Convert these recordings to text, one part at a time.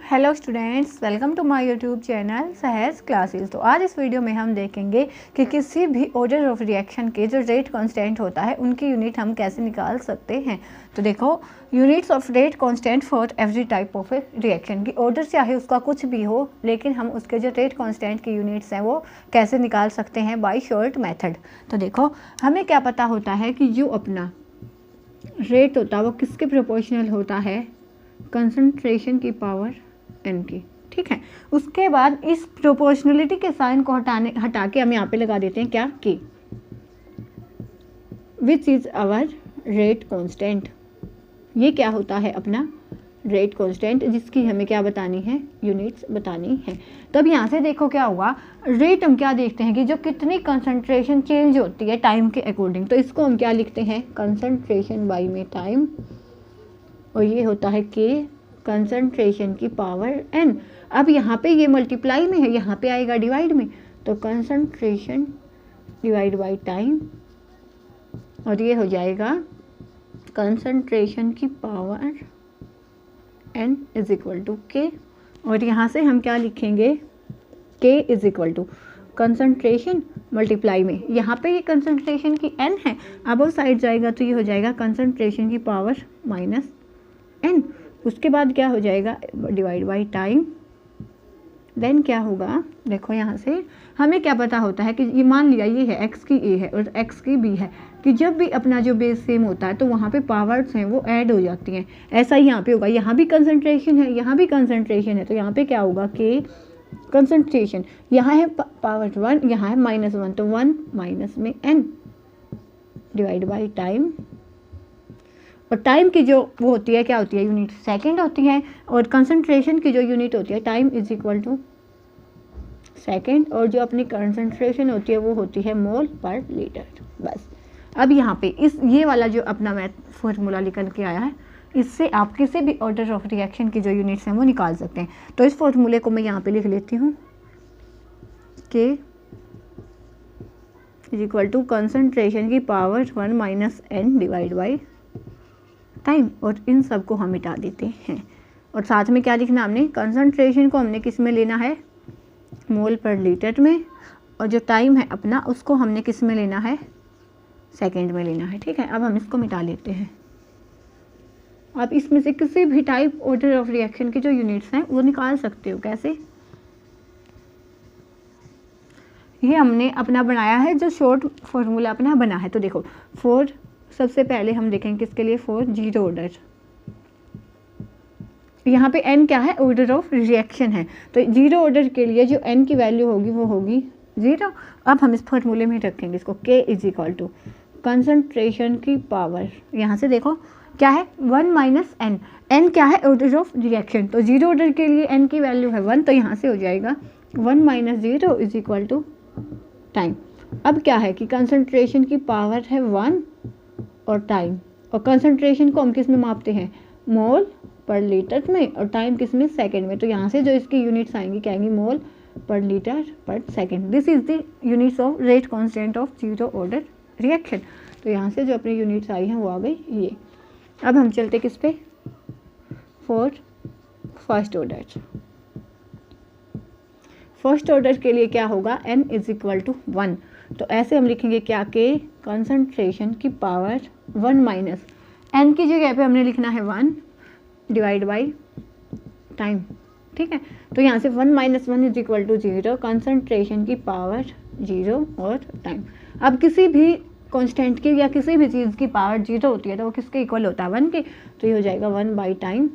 Hello students, welcome to my YouTube channel Sahaj classes. तो आज इस वीडियो में हम देखेंगे कि किसी भी ऑर्डर ऑफ रिएक्शन के जो रेट कांस्टेंट होता है उनकी यूनिट हम कैसे निकाल सकते हैं। तो देखो, units of rate constant for every type of reaction की ऑर्डर चाहे उसका कुछ भी हो, लेकिन हम उसके जो रेट कांस्टेंट की यूनिट्स हैं वो कैसे निकाल सकते हैं बाय शॉर्ट मेथड। तो देखो, हमें क्या पता होता है कि जो अपना रेट होता है वो किसके प्रोपोर्शनल होता है, कंसंट्रेशन की पावर n की। ठीक है, उसके बाद इस प्रोपोर्शनलिटी के साइन को हटा के हम यहाँ पे लगा देते हैं क्या कि which is hour rate constant. ये क्या होता है अपना रेट कांस्टेंट, जिसकी हमें क्या बतानी है, यूनिट्स बतानी है। तो अब यहाँ से देखो क्या हुआ, रेट हम क्या देखते हैं कि जो कितनी कंसंट्रेशन चेंज होती है टाइम के अकॉर्डिंग, तो इसको हम क्या लिखते हैं, कंसंट्रेशन बाई में टाइम, और ये होता है के कंसंट्रेशन की पावर n। अब यहाँ पे ये मल्टीप्लाई में है, यहाँ पे आएगा डिवाइड में, तो कंसंट्रेशन डिवाइड बाई टाइम, और ये हो जाएगा कंसंट्रेशन की power n is equal to K. और यहाँ से हम क्या लिखेंगे, k is equal to concentration multiply में, यहाँ पे ये कंसंट्रेशन की n है, अब वो साइड जाएगा तो ये हो जाएगा कंसंट्रेशन की पावर माइनस n। उसके बाद क्या हो जाएगा, डिवाइड बाई टाइम, देन क्या होगा, देखो यहाँ से हमें क्या पता होता है कि ये मान लिया ये है x की a है और x की b है, कि जब भी अपना जो बेस सेम होता है तो वहाँ पे पावर्स हैं वो ऐड हो जाती हैं। ऐसा ही यहाँ पे होगा, यहाँ भी कंसंट्रेशन है, यहाँ भी कंसंट्रेशन है, तो यहाँ पे क्या होगा कि कंसंट्रेशन, यहाँ है पावर 1, यहाँ है -1, तो 1 माइनस में n डिवाइड बाई टाइम। और टाइम की जो वो होती है क्या होती है, यूनिट सेकंड होती है, और कंसंट्रेशन की जो यूनिट होती है time is equal to second, और जो अपनी कंसंट्रेशन होती है वो होती है मोल पर लीटर। बस अब यहाँ पे इस ये वाला जो अपना मैथ फॉर्मूला निकल के आया है, इससे आप किसी भी ऑर्डर ऑफ रिएक्शन की जो यूनिट्स हैं वो निकाल सकते हैं। तो इस फॉर्मूले को मैं यहाँ पे लिख लेती हूँ, के इज इक्वल टू कंसंट्रेशन की power 1 minus n divide by time, और इन सब को हम मिटा देते हैं। और साथ में क्या लिखना, हमने कंसंट्रेशन को हमने किस में लेना है, मोल पर लीटर में, और जो टाइम है अपना उसको हमने किस में लेना है, सेकंड में लेना है। ठीक है, अब हम इसको मिटा लेते हैं। आप इसमें से किसी भी टाइप ऑर्डर ऑफ रिएक्शन की जो यूनिट्स हैं वो निकाल सकते हो। कैसे, ये हमने अपना बनाया है, जो शॉर्ट फॉर्मूला अपना बना है। तो देखो, फॉर सबसे पहले हम देखेंगे किसके लिए, फॉर जीरो ऑर्डर। यहाँ पे n क्या है, ऑर्डर ऑफ रिएक्शन है, तो जीरो ऑर्डर के लिए जो n की वैल्यू होगी वो होगी 0। अब हम इस फॉर्मूले में रखेंगे इसको, k is equal to concentration की पावर, यहाँ से देखो क्या है 1 माइनस n, n क्या है, ऑर्डर ऑफ रिएक्शन, तो जीरो ऑर्डर के लिए n की वैल्यू है 1, तो यहाँ से हो जाएगा 1 minus 0 is equal to time. अब क्या है कि कंसंट्रेशन की पावर है 1 और टाइम, और कंसंट्रेशन को हम किस में मापते हैं, मोल पर लीटर में, और टाइम किस में, सेकंड में। तो यहाँ से जो इसकी यूनिट्स आएंगी क्या आएंगी, मोल पर लीटर पर second. This is the units of rate constant of zero order reaction. तो यहाँ से जो अपनी यूनिट्स आई हैं वो आ गई ये। अब हम चलते किस पे, for first order. First order के लिए क्या होगा, n इज इक्वल टू 1, तो ऐसे हम लिखेंगे क्या, के कंसंट्रेशन की पावर 1 माइनस n की जगह पे हमने लिखना है 1 डिवाइड बाई टाइम। ठीक है, तो यहाँ से 1 minus 1 is equal to 0, concentration की पावर 0 और टाइम। अब किसी भी कांस्टेंट की या किसी भी चीज़ की पावर 0 होती है तो वो किसके इक्वल होता है, 1 के, तो ये हो जाएगा 1 बाई टाइम।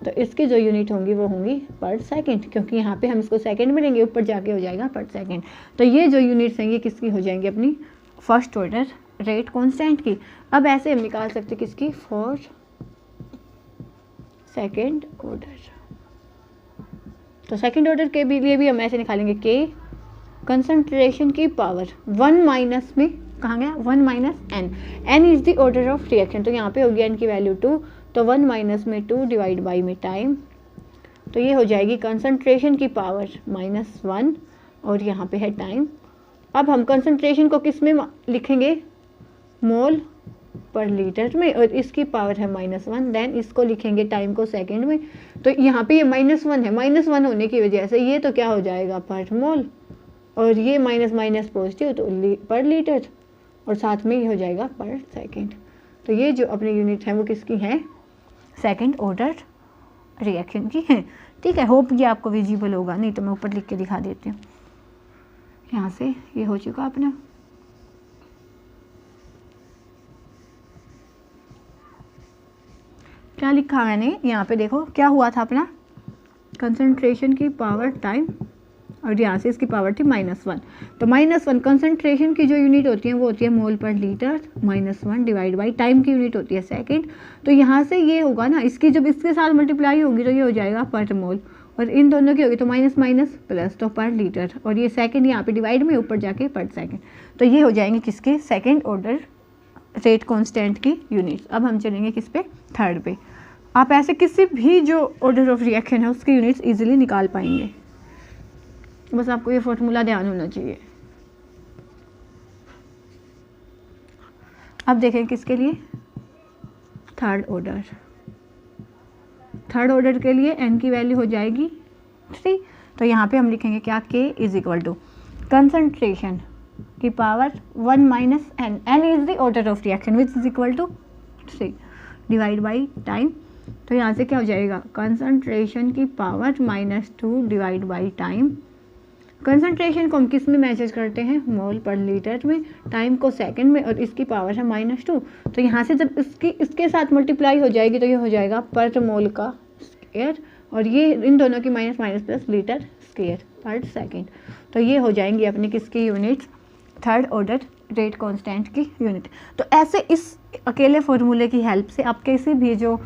तो इसकी जो यूनिट होंगी वो होंगी पर सेकंड, क्योंकि यहाँ पे हम इसको सेकंड में लेंगे, ऊपर जाके हो जाएगा पर सेकंड। तो ये जो यूनिट्स हैं ये किसकी हो जाएंगी, अपनी फर्स्ट ऑर्डर रेट कांस्टेंट की। अब ऐसे हम निकाल सकते किसकी, फॉर सेकंड ऑर्डर। तो सेकंड ऑर्डर के लिए भी हम ऐसे निकालेंगे, के कंसंट्रेशन की पावर 1 माइनस में कहाँ गया, 1 minus n, n is the order of reaction, तो यहाँ पे होगी n की वैल्यू 2, तो 1 माइनस में 2 डिवाइड बाई में टाइम, तो ये हो जाएगी कंसंट्रेशन की पावर -1, और यहाँ पे है टाइम। अब हम कंसंट्रेशन को किस में लिखेंगे, मोल पर लीटर में और इसकी पावर है -1। देन इसको लिखेंगे टाइम को सेकंड में। तो यहाँ पे ये -1 है, -1 होने की वजह से ये तो क्या हो जाएगा पर मोल, और ये माइनस माइनस पॉजिटिव तो पर लीटर, और साथ में ये हो जाएगा पर सेकंड। तो ये जो अपनी यूनिट है वो किसकी है, सेकंड ऑर्डर रिएक्शन की है। ठीक है, होप ये आपको विजिबल होगा, नहीं तो मैं ऊपर लिख के दिखा देती हूँ। यहाँ से ये हो चुका अपना। क्या लिखा मैंने यहाँ पे, देखो क्या हुआ था अपना, कंसंट्रेशन की पावर टाइम, और यहाँ से इसकी पावर थी -1। तो -1 कंसंट्रेशन की जो यूनिट होती है वो होती है मोल पर लीटर, -1 डिवाइड बाई टाइम की यूनिट होती है सेकंड। तो यहाँ से ये होगा ना, इसकी जब इसके साथ मल्टीप्लाई होगी तो ये हो जाएगा पर मोल, और इन दोनों की होगी तो माइनस माइनस प्लस, तो पर लीटर, और ये सेकंड यहाँ पे डिवाइड में ऊपर जाके पर सेकंड। तो ये हो जाएंगे किसके, सेकंड ऑर्डर रेट कांस्टेंट की यूनिट्स। अब हम चलेंगे किस पे, थर्ड पे। आप ऐसे किसी भी जो ऑर्डर ऑफ रिएक्शन है उसकी यूनिट्स इजीली निकाल पाएंगे, बस आपको ये फॉर्मूला ध्यान होना चाहिए। अब देखें किसके लिए, थर्ड ऑर्डर। थर्ड ऑर्डर के लिए n की वैल्यू हो जाएगी 3। तो यहाँ पे हम लिखेंगे क्या, k is equal to concentration की power 1 minus n, n is the order of reaction which is equal to 3 divide by time. तो यहाँ से क्या हो जाएगा, कंसंट्रेशन की power -2 divide by time. Concentration को हम किस में मेजर करते हैं, मोल पर लीटर में, टाइम को सेकंड में, और इसकी पावर है -2। तो यहाँ से जब इसके साथ मल्टीप्लाई हो जाएगी तो ये हो जाएगा पर मोल का स्क्वायर, और ये इन दोनों की minus minus plus litre square पर सेकंड। तो ये हो जाएंगी अपनी किसकी units, third order rate constant की यूनिट। तो ऐसे इस अकेले फॉर्मूले की हेल्प से आप किसी भी जो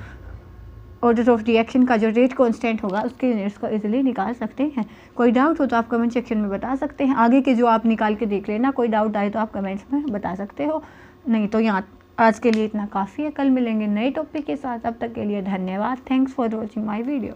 ऑर्डर ऑफ रिएक्शन का जो रेट कांस्टेंट होगा उसके यूनिट्स को इजीली निकाल सकते हैं। कोई डाउट हो तो आप कमेंट सेक्शन में बता सकते हैं, आगे के जो आप निकाल के देख लेना, कोई डाउट आए तो आप कमेंट्स में बता सकते हो। नहीं तो यहाँ आज के लिए इतना काफ़ी है, कल मिलेंगे नए टॉपिक के साथ। अब तक के लिए धन्यवाद। Thanks for watching my video.